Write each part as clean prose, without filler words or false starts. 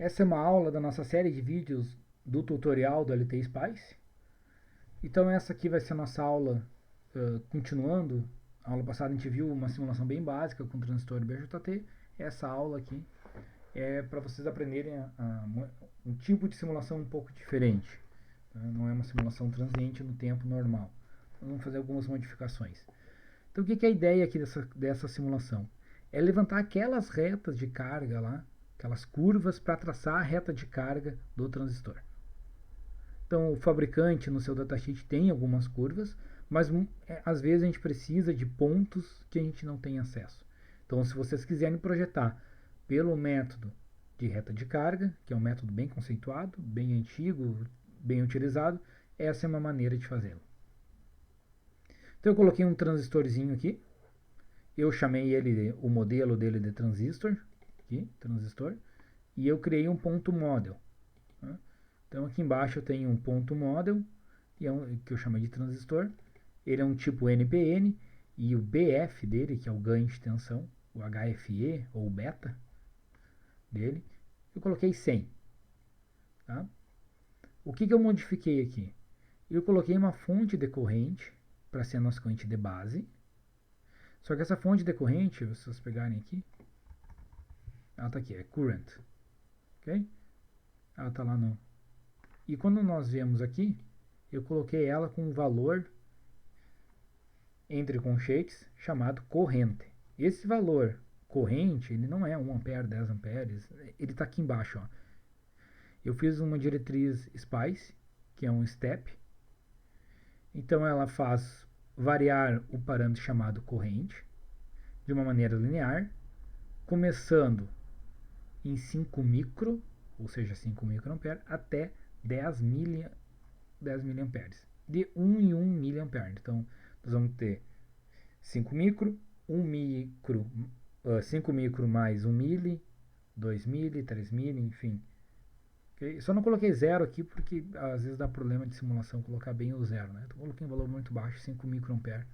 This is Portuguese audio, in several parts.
Essa é uma aula da nossa série de vídeos do tutorial do LT Spice. Então essa aqui vai ser a nossa aula continuando. A aula passada a gente viu uma simulação bem básica com transistor BJT. Essa aula aqui é para vocês aprenderem um tipo de simulação um pouco diferente. Não é uma simulação transiente no tempo normal. Vamos fazer algumas modificações. Então o que é a ideia aqui dessa simulação? É levantar aquelas retas de carga lá, aquelas curvas para traçar a reta de carga do transistor. Então o fabricante no seu datasheet tem algumas curvas, mas às vezes a gente precisa de pontos que a gente não tem acesso. Então se vocês quiserem projetar pelo método de reta de carga, que é um método bem conceituado, bem antigo, bem utilizado, essa é uma maneira de fazê-lo. Então eu coloquei um transistorzinho aqui, eu chamei o modelo dele de transistor, aqui, transistor, e eu criei um ponto model. Então aqui embaixo eu tenho um ponto model, que eu chamei de transistor. Ele é um tipo NPN, e o BF dele, que é o ganho de tensão, o HFE ou beta dele, eu coloquei 100. Tá? O que eu modifiquei aqui? Eu coloquei uma fonte decorrente para ser a nossa corrente de base. Só que essa fonte decorrente, se vocês pegarem aqui, ela está aqui, é current. Ok? Ela está lá no... E quando nós vemos aqui, eu coloquei ela com um valor entre conchetes chamado corrente. Esse valor corrente, ele não é 1 ampere, 10 amperes, ele está aqui embaixo. Ó. Eu fiz uma diretriz SPICE, que é um step. Então ela faz variar o parâmetro chamado corrente de uma maneira linear, começando em 5 micro, ou seja, 5 microampere, até 10 miliamperes, de 1 em 1 miliampere. Então, nós vamos ter 5 micro, 5 micro mais 1 mili, 2 mili, 3 mili, enfim. Okay? Só não coloquei zero aqui porque às vezes dá problema de simulação colocar bem o zero. Né? Então, coloquei um valor muito baixo, 5 microampere,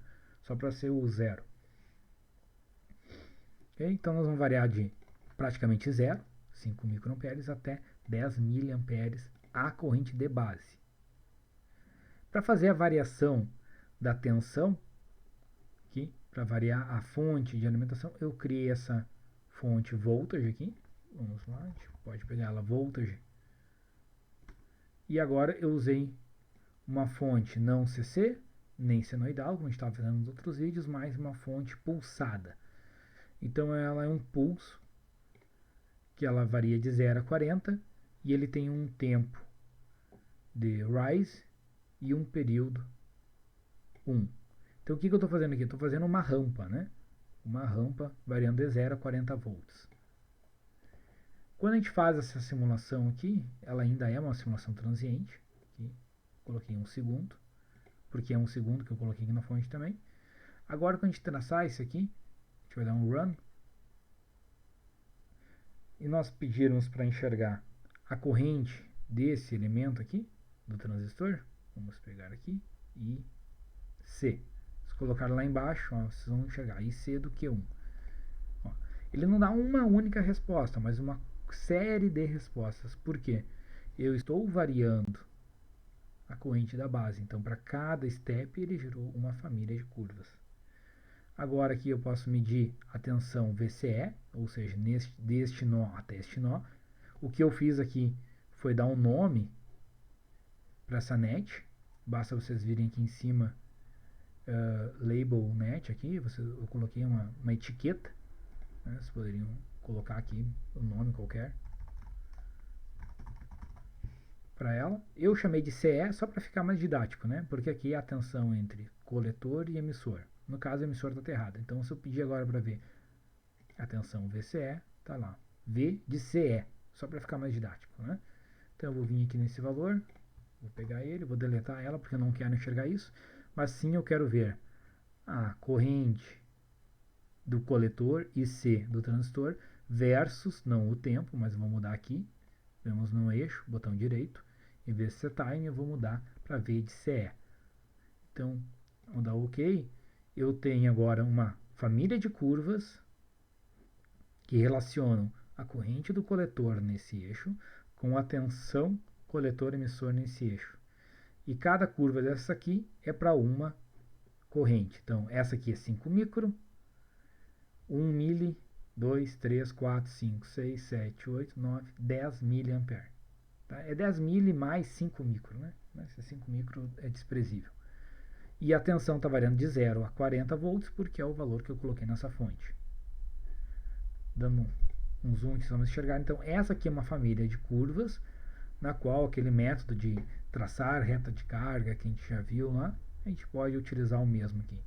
só para ser o zero. Okay? Então, nós vamos variar de praticamente zero, 5 microamperes, até 10 miliamperes a corrente de base. Para fazer a variação da tensão, para variar a fonte de alimentação, eu criei essa fonte voltage aqui. Vamos lá, a gente pode pegar ela voltage. E agora eu usei uma fonte não CC, nem senoidal, como a gente estava fazendo nos outros vídeos, mas uma fonte pulsada. Então ela é um pulso que ela varia de 0 a 40 e ele tem um tempo de rise e um período 1. Então o que eu estou fazendo aqui? Estou fazendo uma rampa, né? Uma rampa variando de 0 a 40 volts. Quando a gente faz essa simulação aqui, ela ainda é uma simulação transiente. Aqui, coloquei 1 segundo, porque é 1 segundo que eu coloquei aqui na fonte também. Agora, quando a gente traçar isso aqui, a gente vai dar um run. E nós pedirmos para enxergar a corrente desse elemento aqui, do transistor. Vamos pegar aqui, IC. Se colocar lá embaixo, ó, vocês vão enxergar IC do Q1. Ó, ele não dá uma única resposta, mas uma série de respostas. Por quê? Eu estou variando a corrente da base. Então, para cada step, ele gerou uma família de curvas. Agora aqui eu posso medir a tensão VCE, ou seja, deste nó até este nó. O que eu fiz aqui foi dar um nome para essa net. Basta vocês virem aqui em cima, label net aqui, eu coloquei uma etiqueta. Né? Vocês poderiam colocar aqui um nome qualquer para ela. Eu chamei de CE só para ficar mais didático, né? Porque aqui é a tensão entre coletor e emissor. No caso, o emissor está errado. Então, se eu pedir agora para ver a tensão VCE, está lá. V de CE, só para ficar mais didático. Né? Então, eu vou vir aqui nesse valor, vou pegar ele, vou deletar ela porque eu não quero enxergar isso. Mas sim, eu quero ver a corrente do coletor IC do transistor versus, não o tempo, mas vou mudar aqui. Vemos no eixo, botão direito. Em vez de setime, eu vou mudar para V de CE. Então, vou dar OK. Eu tenho agora uma família de curvas que relacionam a corrente do coletor nesse eixo com a tensão coletor-emissor nesse eixo. E cada curva dessa aqui é para uma corrente. Então, essa aqui é 5 micro, 1 mili, 2, 3, 4, 5, 6, 7, 8, 9, 10 miliampere. Tá? É 10 mili mais 5 micro, né? Mas 5 micro é desprezível. E a tensão está variando de 0 a 40 volts, porque é o valor que eu coloquei nessa fonte. Dando um zoom aqui só para enxergar. Então, essa aqui é uma família de curvas, na qual aquele método de traçar reta de carga que a gente já viu lá, a gente pode utilizar o mesmo aqui.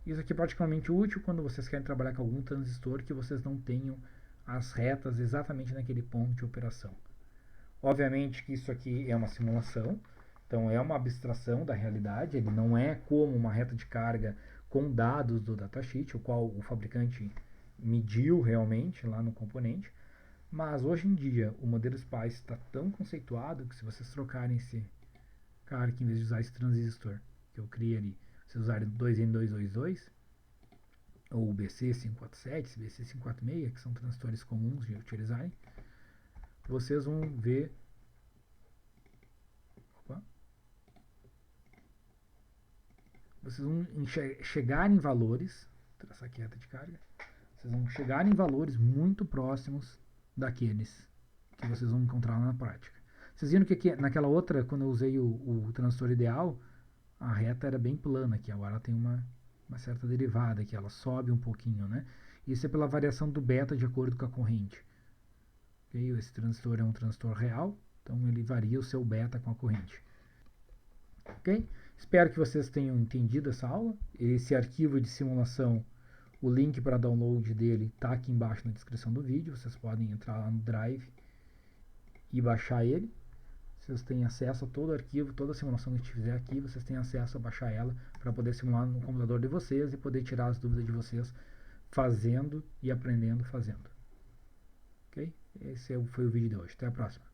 Isso aqui é particularmente útil quando vocês querem trabalhar com algum transistor que vocês não tenham as retas exatamente naquele ponto de operação. Obviamente que isso aqui é uma simulação, então é uma abstração da realidade, ele não é como uma reta de carga com dados do datasheet, o qual o fabricante mediu realmente lá no componente, mas hoje em dia o modelo SPICE está tão conceituado que se vocês trocarem esse cara aqui, em vez de usar esse transistor que eu criei ali, vocês usarem 2N222 ou o BC547, BC546, que são transistores comuns de utilizarem, vocês vão ver vocês vão chegar em valores, traçar aqui a reta de carga, vocês vão chegar em valores muito próximos daqueles que vocês vão encontrar na prática. Vocês viram que aqui, naquela outra, quando eu usei o transistor ideal, a reta era bem plana aqui, agora ela tem uma certa derivada aqui, ela sobe um pouquinho, né? Isso é pela variação do beta de acordo com a corrente. Okay? Esse transistor é um transistor real, então ele varia o seu beta com a corrente. Ok? Espero que vocês tenham entendido essa aula. Esse arquivo de simulação, o link para download dele está aqui embaixo na descrição do vídeo. Vocês podem entrar lá no Drive e baixar ele. Vocês têm acesso a todo o arquivo, toda a simulação que a gente fizer aqui, vocês têm acesso a baixar ela para poder simular no computador de vocês e poder tirar as dúvidas de vocês fazendo e aprendendo fazendo. Ok? Esse foi o vídeo de hoje. Até a próxima.